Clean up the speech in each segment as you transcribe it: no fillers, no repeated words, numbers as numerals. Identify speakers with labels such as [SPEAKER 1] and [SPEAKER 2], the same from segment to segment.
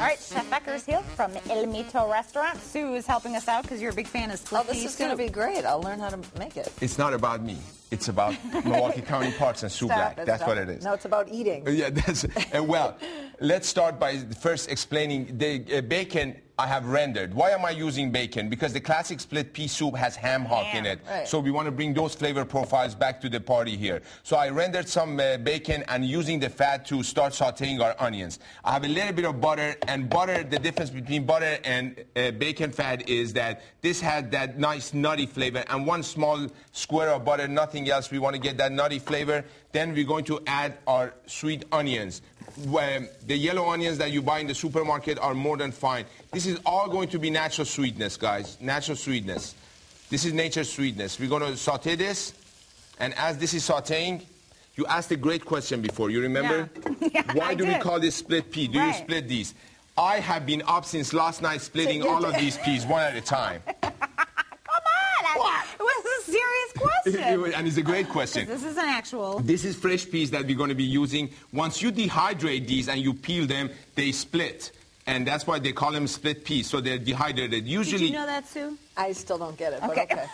[SPEAKER 1] All right, Chef Becker's here from El Mito Restaurant. Sue is helping us out because you're a big fan of split pea
[SPEAKER 2] this is going to be great. I'll learn how to make it.
[SPEAKER 3] It's not about me. It's about Milwaukee County Parks and Sue Black. That's what it is.
[SPEAKER 2] No, it's about eating.
[SPEAKER 3] Yeah, that's well. Let's start by first explaining the bacon I have rendered. Why am I using bacon? Because the classic split pea soup has ham hock in it.
[SPEAKER 2] Right.
[SPEAKER 3] So we want to bring those flavor profiles back to the party here. So I rendered some bacon and using the fat to start sauteing our onions. I have a little bit of butter, and butter, the difference between butter and bacon fat is that this had that nice nutty flavor, and one small square of butter, nothing else. We want to get that nutty flavor. Then we're going to add our sweet onions. The yellow onions that you buy in the supermarket are more than fine. This is all going to be natural sweetness, guys. Natural sweetness. This is nature's sweetness. We're going to saute this, and as this is sauteing, you asked a great question before. You remember?
[SPEAKER 1] Yeah,
[SPEAKER 3] Why do we call this split pea? Do you
[SPEAKER 1] Right.
[SPEAKER 3] split these? I have been up since last night splitting all of these peas one at a time.
[SPEAKER 1] It was a serious question.
[SPEAKER 3] And it's a great question.
[SPEAKER 1] This is an actual.
[SPEAKER 3] This is fresh peas that we're going to be using. Once you dehydrate these and you peel them, they split. And that's why they call them split peas, so they're dehydrated. Usually,
[SPEAKER 1] Did you know that, Sue?
[SPEAKER 2] I still don't get it, but okay.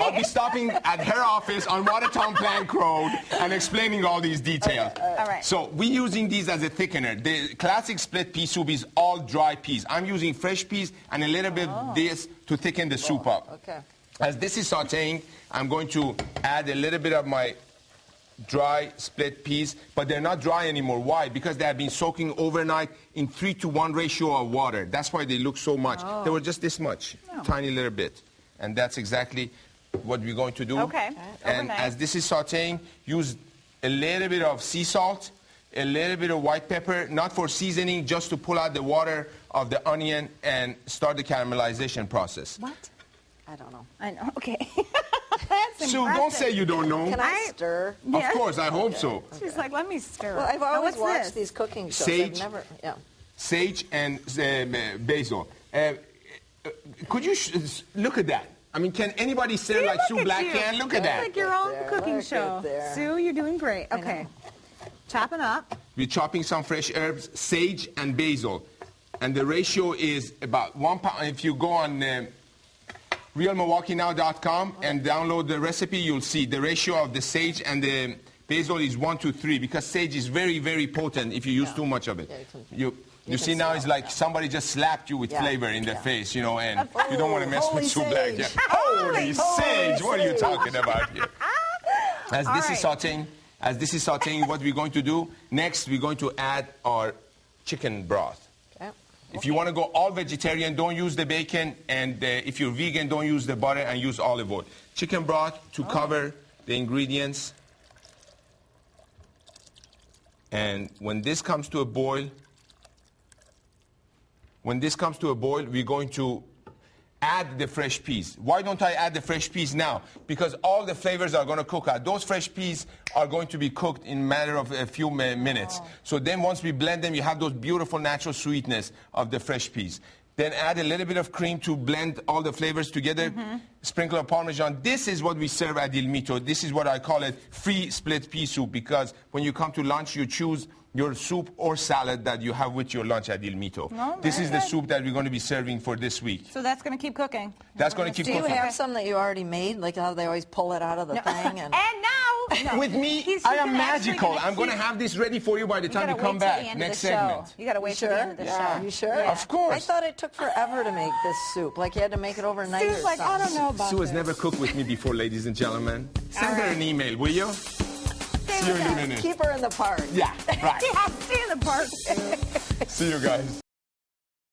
[SPEAKER 3] I'll be stopping at her office on Watertown Plank Road and explaining all these details.
[SPEAKER 1] All right.
[SPEAKER 3] So we're using these as a thickener. The classic split pea soup is all dry peas. I'm using fresh peas and a little bit of this to thicken the soup up.
[SPEAKER 2] Okay.
[SPEAKER 3] As this is sauteing, I'm going to add a little bit of my dry split peas, but they're not dry anymore. Why? Because they have been soaking overnight in 3-to-1 ratio of water. That's why they look so much. They were just this much, tiny little bit. And that's exactly what we're going to do.
[SPEAKER 1] Okay.
[SPEAKER 3] And
[SPEAKER 1] Overnight.
[SPEAKER 3] as this is sauteing, use a little bit of sea salt, a little bit of white pepper, not for seasoning, just to pull out the water of the onion and start the caramelization process.
[SPEAKER 2] What? I don't know.
[SPEAKER 1] I know. Okay. That's
[SPEAKER 3] Sue,
[SPEAKER 1] impressive.
[SPEAKER 3] don't say you don't know.
[SPEAKER 2] Can I stir?
[SPEAKER 1] Yeah.
[SPEAKER 3] Of course, I hope so.
[SPEAKER 1] She's like, let me stir.
[SPEAKER 2] Well, I've always
[SPEAKER 1] What's
[SPEAKER 2] watched
[SPEAKER 1] this?
[SPEAKER 2] these cooking shows.
[SPEAKER 3] Sage.
[SPEAKER 2] I've never,
[SPEAKER 3] Sage and basil. Could you look at that? I mean, can anybody say
[SPEAKER 1] See,
[SPEAKER 3] like
[SPEAKER 1] look
[SPEAKER 3] Sue
[SPEAKER 1] at
[SPEAKER 3] Black
[SPEAKER 1] you.
[SPEAKER 3] can? Look at
[SPEAKER 1] It's
[SPEAKER 3] that.
[SPEAKER 1] like your own
[SPEAKER 2] there,
[SPEAKER 1] cooking
[SPEAKER 2] look
[SPEAKER 1] show.
[SPEAKER 2] at there.
[SPEAKER 1] Sue, you're doing great.
[SPEAKER 2] I
[SPEAKER 1] Okay.
[SPEAKER 2] know.
[SPEAKER 1] Chopping up.
[SPEAKER 3] We're chopping some fresh herbs, sage and basil. And the ratio is about 1 pound. If you go on realmilwaukeenow.com and download the recipe, you'll see the ratio of the sage and the basil is 1-to-3, because sage is very, very potent if you use too much of it.
[SPEAKER 2] Yeah,
[SPEAKER 3] You see now it's like somebody just slapped you with flavor in the face, you know, and you don't want to mess
[SPEAKER 2] Holy
[SPEAKER 3] with Sue Black.
[SPEAKER 2] sage.
[SPEAKER 3] Yeah. Holy sage! What are you
[SPEAKER 2] sage.
[SPEAKER 3] talking about here? As
[SPEAKER 1] All
[SPEAKER 3] this is
[SPEAKER 1] right.
[SPEAKER 3] sauteing, what we're going to do next, we're going to add our chicken broth.
[SPEAKER 2] Okay.
[SPEAKER 3] If you want to go all vegetarian, don't use the bacon, and if you're vegan, don't use the butter and use olive oil. Chicken broth to cover the ingredients. And when this comes to a boil, we're going to add the fresh peas. Why don't I add the fresh peas now? Because all the flavors are going to cook out. Those fresh peas are going to be cooked in a matter of a few minutes. So then once we blend them, you have those beautiful natural sweetness of the fresh peas. Then add a little bit of cream to blend all the flavors together. Sprinkle of Parmesan. This is what we serve at Il Mito. This is what I call it free split pea soup, because when you come to lunch, you choose your soup or salad that you have with your lunch at Il Mito.
[SPEAKER 1] Oh,
[SPEAKER 3] This
[SPEAKER 1] very
[SPEAKER 3] is the
[SPEAKER 1] good.
[SPEAKER 3] soup that we're going to be serving for this week.
[SPEAKER 1] So that's going to keep cooking.
[SPEAKER 3] That's going to keep
[SPEAKER 2] Do you
[SPEAKER 3] cooking.
[SPEAKER 2] have some that you already made? Like how they always pull it out of the thing? And
[SPEAKER 1] now,
[SPEAKER 3] With me,
[SPEAKER 1] he's
[SPEAKER 3] I am
[SPEAKER 1] gonna actually
[SPEAKER 3] magical.
[SPEAKER 1] gonna
[SPEAKER 3] I'm going to
[SPEAKER 1] keep-
[SPEAKER 3] have this ready for you by the time you
[SPEAKER 1] gotta
[SPEAKER 3] come
[SPEAKER 1] wait till the
[SPEAKER 3] back.
[SPEAKER 1] end of
[SPEAKER 3] Next
[SPEAKER 1] the show.
[SPEAKER 3] segment.
[SPEAKER 1] You got to wait till the end of the
[SPEAKER 3] Yeah.
[SPEAKER 1] show.
[SPEAKER 2] You sure?
[SPEAKER 1] Yeah.
[SPEAKER 3] Of course.
[SPEAKER 2] I thought it took forever to make this soup. Like you had to make it overnight
[SPEAKER 1] Sue's
[SPEAKER 2] or
[SPEAKER 1] like, I
[SPEAKER 2] something.
[SPEAKER 1] don't know about
[SPEAKER 3] Sue has
[SPEAKER 1] this.
[SPEAKER 3] never cooked with me before, ladies and gentlemen. Send her an email, will you? See you in a minute.
[SPEAKER 2] Keep her in the park.
[SPEAKER 3] Yeah, right.
[SPEAKER 1] Yeah, stay in the park.
[SPEAKER 3] See you guys.